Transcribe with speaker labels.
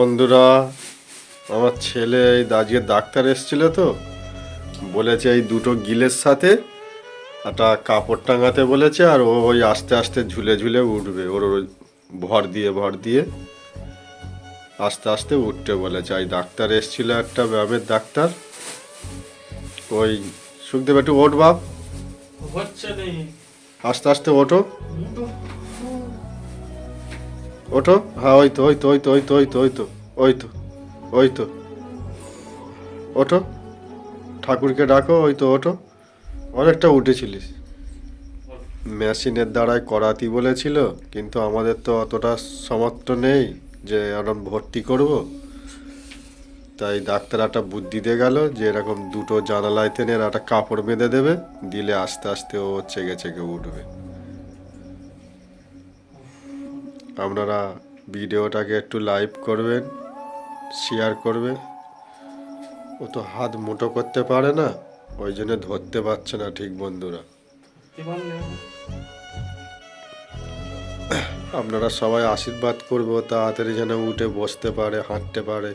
Speaker 1: বন্ধুরা, আমার ছেলে এই আজকে ডাক্তার এসেছিল তো, বলেছে এই দুটো গিলের সাথে একটা কাপড় টাঙাতে বলেছে, আর ও ওই আস্তে আস্তে ঝুলে ঝুলে উঠবে। ওর ওই ভর দিয়ে আস্তে আস্তে উঠতে বলেছে। এই ডাক্তার এসেছিল, একটা ব্যায়ামের ডাক্তার। ওই সুখদেব একটু ওঠ বাপ, আস্তে আস্তে ওঠো ওঠো। হ্যাঁ, ওই তো ওই তো ওই তো ওই তো ওই তো ওই তো ওই তো ওই তো ওঠো, ঠাকুরকে ডাকো। ওই তো ওঠো, অনেকটা উঠেছিলিস। মেশিনের দ্বারাই করাতি বলেছিল, কিন্তু আমাদের তো অতটা সামর্থ্য নেই যে এরকম ভর্তি করব। তাই ডাক্তার একটা বুদ্ধি দিয়ে গেল যে এরকম দুটো জানালায় টেনে একটা কাপড় বেঁধে দেবে, দিলে আস্তে আস্তে ও চেগে চেগে উঠবে। আপনারা ভিডিওটাকে একটু লাইভ করবেন, শেয়ার করবেন। ও তো হাত মুঠো করতে পারে না, ওই জন্য ধরতে পারছে না ঠিক। বন্ধুরা, আপনারা সবাই আশীর্বাদ করবো তাড়াতাড়ি যেন উঠে বসতে পারে, হাঁটতে পারে।